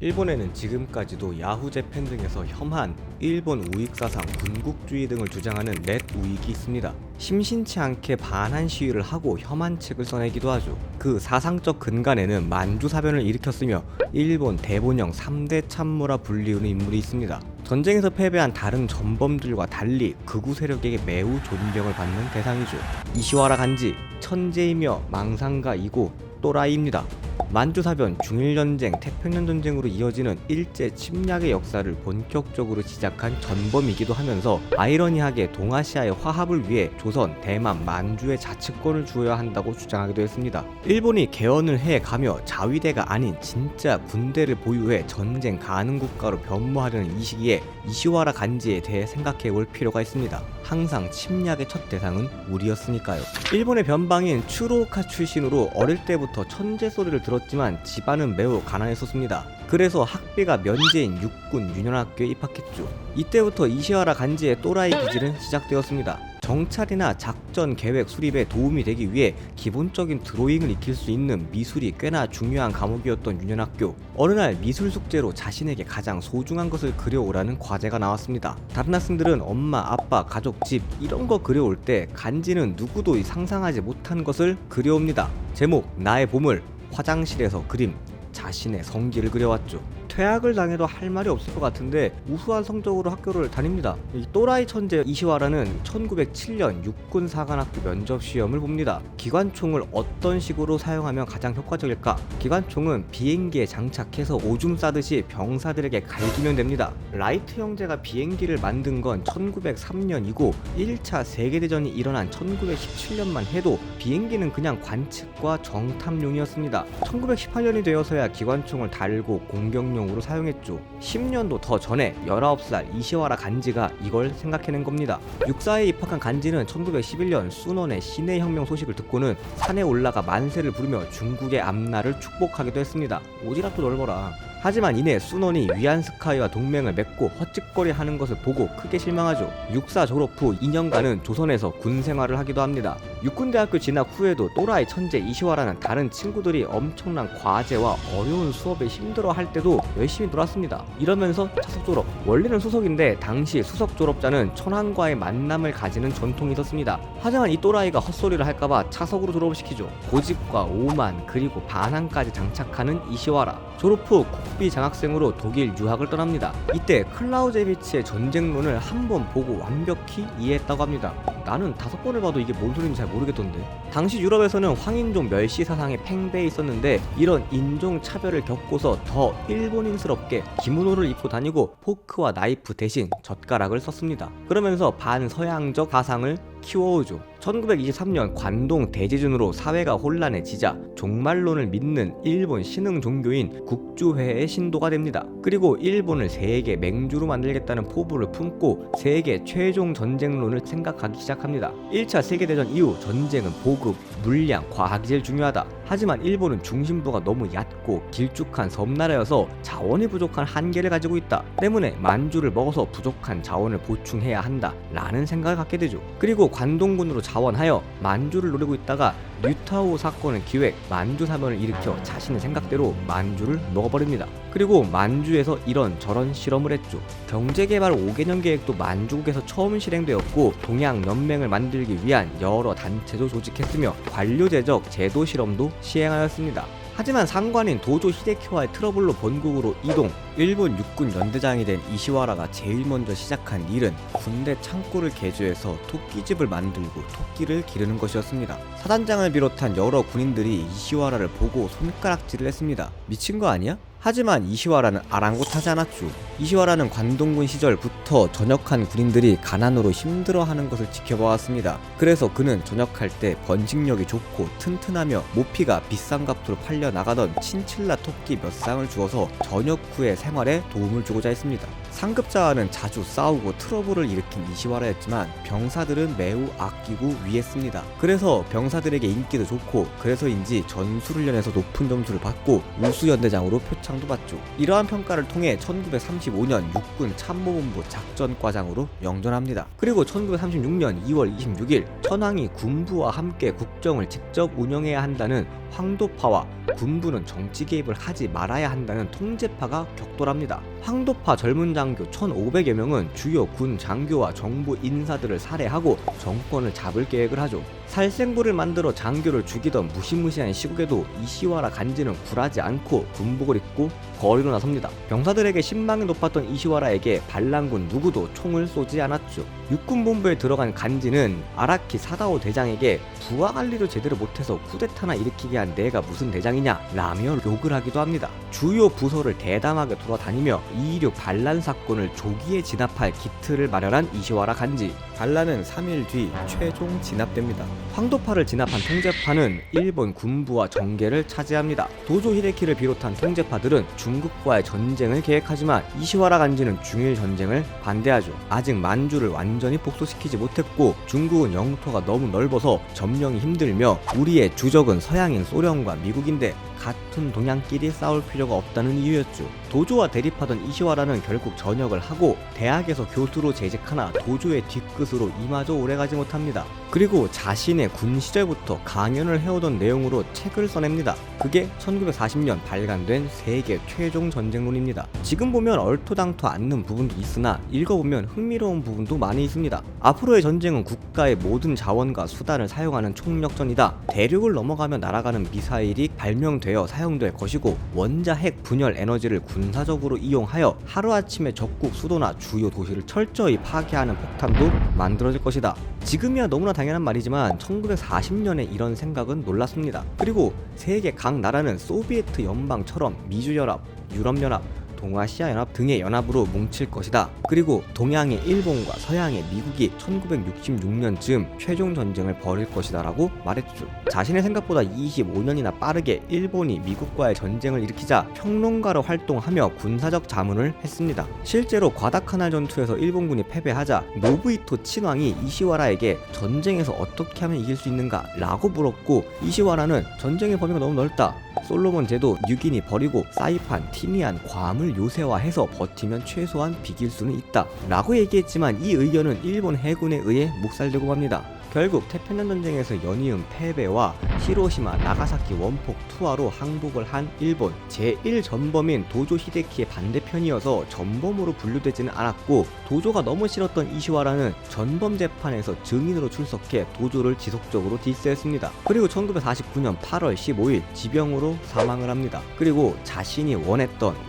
일본에는 지금까지도 야후 재팬 등에서 혐한 일본 우익사상, 군국주의 등을 주장하는 넷 우익이 있습니다. 심심치 않게 반한 시위를 하고 혐한 책을 써내기도 하죠. 그 사상적 근간에는 만주사변을 일으켰으며 일본 대본영 3대 참모라 불리우는 인물이 있습니다. 전쟁에서 패배한 다른 전범들과 달리 극우 세력에게 매우 존경을 받는 대상이죠. 이시와라 간지, 천재이며 망상가이고 또라이입니다. 만주사변, 중일전쟁, 태평양전쟁으로 이어지는 일제 침략의 역사를 본격적으로 시작한 전범이기도 하면서 아이러니하게 동아시아의 화합을 위해 조선, 대만, 만주의 자치권을 주어야 한다고 주장하기도 했습니다. 일본이 개헌을 해가며 자위대가 아닌 진짜 군대를 보유해 전쟁 가능 국가로 변모하려는 이 시기에 이시와라 간지에 대해 생각해 볼 필요가 있습니다. 항상 침략의 첫 대상은 우리였으니까요. 일본의 변방인 추로오카 출신으로 어릴 때부터 천재 소리를 들었지만 집안은 매우 가난했었습니다. 그래서 학비가 면제인 육군 유년학교에 입학했죠. 이때부터 이시와라 간지의 또라이 기질은 시작되었습니다. 정찰이나 작전 계획 수립에 도움이 되기 위해 기본적인 드로잉을 익힐 수 있는 미술이 꽤나 중요한 과목이었던 유년학교. 어느 날 미술 숙제로 자신에게 가장 소중한 것을 그려오라는 과제가 나왔습니다. 다른 학생들은 엄마, 아빠, 가족, 집 이런 거 그려올 때 간지는 누구도 상상하지 못한 것을 그려옵니다. 제목 나의 보물, 화장실에서 그림, 자신의 성기를 그려왔죠. 퇴학을 당해도 할 말이 없을 것 같은데 우수한 성적으로 학교를 다닙니다. 이 또라이 천재 이시와라는 1907년 육군사관학교 면접 시험을 봅니다. 기관총을 어떤 식으로 사용하면 가장 효과적일까? 기관총은 비행기에 장착해서 오줌 싸듯이 병사들에게 갈기면 됩니다. 라이트 형제가 비행기를 만든 건 1903년이고 1차 세계대전이 일어난 1917년만 해도 비행기는 그냥 관측과 정탐용이었습니다. 1918년이 되어서야 기관총을 달고 공격용 으로 사용했죠. 10년도 더 전에 19살 이시와라 간지가 이걸 생각해낸 겁니다. 육사에 입학한 간지는 1911년 순원의 신해혁명 소식을 듣고는 산에 올라가 만세를 부르며 중국의 앞날을 축복하기도 했습니다. 오지랖도 넓어라. 하지만 이내 순원이 위안스카이와 동맹을 맺고 헛짓거리하는 것을 보고 크게 실망하죠. 육사 졸업 후 2년간은 조선에서 군 생활을 하기도 합니다. 육군대학교 진학 후에도 또라이 천재 이시와라는 다른 친구들이 엄청난 과제와 어려운 수업에 힘들어할 때도 열심히 놀았습니다. 이러면서 차석 졸업. 원래는 수석인데 당시 수석 졸업자는 천황과의 만남을 가지는 전통이 있었습니다. 하지만 이 또라이가 헛소리를 할까봐 차석으로 졸업을 시키죠. 고집과 오만 그리고 반항까지 장착하는 이시와라. 졸업 후 국비 장학생으로 독일 유학을 떠납니다. 이때 클라우제비치의 전쟁론을 한 번 보고 완벽히 이해했다고 합니다. 나는 5번을 봐도 이게 뭔 소리인지 잘 모르겠던데. 당시 유럽에서는 황인종 멸시 사상이 팽배해 있었는데 이런 인종 차별을 겪고서 더 일본인스럽게 기모노를 입고 다니고 포크와 나이프 대신 젓가락을 썼습니다. 그러면서 반서양적 사상을 키워오죠. 1923년 관동 대지진으로 사회가 혼란해지자 종말론을 믿는 일본 신흥 종교인 국주회의 신도가 됩니다. 그리고 일본을 세계 맹주로 만들겠다는 포부를 품고 세계 최종 전쟁론을 생각하기 시작합니다. 1차 세계대전 이후 전쟁은 보급, 물량, 과학이 제일 중요하다. 하지만 일본은 중심부가 너무 얕고 길쭉한 섬나라여서 자원이 부족한 한계를 가지고 있다. 때문에 만주를 먹어서 부족한 자원을 보충해야 한다 라는 생각을 갖게 되죠. 그리고 관동군으로 자원하여 만주를 노리고 있다가 류타오 사건을 기획 만주사변을 일으켜 자신의 생각대로 만주를 먹어버립니다. 그리고 만주에서 이런 저런 실험을 했죠. 경제개발 5개년 계획도 만주국에서 처음 실행되었고 동양연맹을 만들기 위한 여러 단체도 조직했으며 관료제적 제도 실험도 시행하였습니다. 하지만 상관인 도조 히데키와의 트러블로 본국으로 이동. 일본 육군 연대장이 된 이시와라가 제일 먼저 시작한 일은 군대 창고를 개조해서 토끼집을 만들고 토끼를 기르는 것이었습니다. 사단장을 비롯한 여러 군인들이 이시와라를 보고 손가락질을 했습니다. 미친 거 아니야? 하지만 이시와라는 아랑곳하지 않았죠. 이시와라는 관동군 시절부터 전역한 군인들이 가난으로 힘들어하는 것을 지켜보았습니다. 그래서 그는 전역할 때 번식력이 좋고 튼튼하며 모피가 비싼 값으로 팔려 나가던 친칠라 토끼 몇 쌍을 주어서 전역 후의 생활에 도움을 주고자 했습니다. 상급자와는 자주 싸우고 트러블을 일으킨 이시와라였지만 병사들은 매우 아끼고 위했습니다. 그래서 병사들에게 인기도 좋고 그래서인지 전술훈련에서 높은 점수를 받고 우수연대장으로 표창을 상도받죠. 이러한 평가를 통해 1935년 육군 참모본부 작전과장으로 영전합니다. 그리고 1936년 2월 26일 천황이 군부와 함께 국정을 직접 운영해야 한다는 황도파와 군부는 정치 개입을 하지 말아야 한다는 통제파가 격돌합니다. 황도파 젊은 장교 1,500여 명은 주요 군 장교와 정부 인사들을 살해하고 정권을 잡을 계획을 하죠. 살생부를 만들어 장교를 죽이던 무시무시한 시국에도 이시와라 간지는 굴하지 않고 군복을 입고 거리로 나섭니다. 병사들에게 신망이 높았던 이시와라에게 반란군 누구도 총을 쏘지 않았죠. 육군본부에 들어간 간지는 아라키 사다오 대장에게 부하 관리도 제대로 못해서 쿠데타나 일으키게 한 내가 무슨 대장이냐 라며 욕을 하기도 합니다. 주요 부서를 대담하게 돌아다니며 2.26 반란 사건을 조기에 진압할 기틀을 마련한 이시와라 간지. 반란은 3일 뒤 최종 진압됩니다. 황도파를 진압한 통제파는 일본 군부와 정계를 차지합니다. 도조 히데키를 비롯한 통제파들은 중국과의 전쟁을 계획하지만 이시와라 간지는 중일 전쟁을 반대하죠. 아직 만주를 완전히 복수시키지 못했고 중국은 영토가 너무 넓어서 점령이 힘들며 우리의 주적은 서양인 소련과 미국인데 같은 동양끼리 싸울 필요가 없다는 이유였죠. 도조와 대립하던 이시와라는 결국 전역을 하고 대학에서 교수로 재직하나 도조의 뒤끝으로 이마저 오래가지 못합니다. 그리고 자신의 군 시절부터 강연을 해오던 내용으로 책을 써냅니다. 그게 1940년 발간된 세계 최종 전쟁론입니다. 지금 보면 얼토당토 않는 부분도 있으나 읽어보면 흥미로운 부분도 많이 있습니다. 앞으로의 전쟁은 국가의 모든 자원과 수단을 사용하는 총력전이다. 대륙을 넘어가며 날아가는 미사일이 발명되어 사용될 것이고 원자 핵 분열 에너지를 군사적으로 이용하여 하루아침에 적국 수도나 주요 도시를 철저히 파괴하는 폭탄도 만들어질 것이다. 지금이야 너무나 당연한 말이지만 1940년에 이런 생각은 놀랐습니다. 그리고 세계 각 나라는 소비에트 연방처럼 미주연합, 유럽연합, 동아시아연합 등의 연합으로 뭉칠 것이다. 그리고 동양의 일본과 서양의 미국이 1966년쯤 최종 전쟁을 벌일 것이다 라고 말했죠. 자신의 생각보다 25년이나 빠르게 일본이 미국과의 전쟁을 일으키자 평론가로 활동하며 군사적 자문을 했습니다. 실제로 과다카날 전투에서 일본군이 패배하자 노부이토 친왕이 이시와라에게 전쟁에서 어떻게 하면 이길 수 있는가 라고 물었고 이시와라는 전쟁의 범위가 너무 넓다. 솔로몬 제도 6인이 버리고 사이판, 티니안, 괌을 요새화해서 버티면 최소한 비길 수는 있다 라고 얘기했지만 이 의견은 일본 해군에 의해 묵살되고 맙니다. 결국 태평양 전쟁에서 연이은 패배와 히로시마, 나가사키 원폭 투하로 항복을 한 일본 제1전범인 도조 히데키의 반대편이어서 전범으로 분류되지는 않았고 도조가 너무 싫었던 이시와라는 전범 재판에서 증인으로 출석해 도조를 지속적으로 디스했습니다. 그리고 1949년 8월 15일 지병으로 사망을 합니다. 그리고 자신이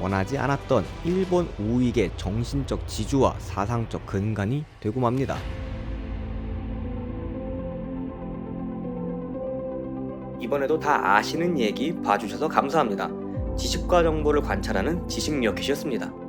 원하지 않았던 일본 우익의 정신적 지주와 사상적 근간이 되고 맙니다. 이번에도 다 아시는 얘기 봐주셔서 감사합니다. 지식과 정보를 관찰하는 지식여켓이었습니다.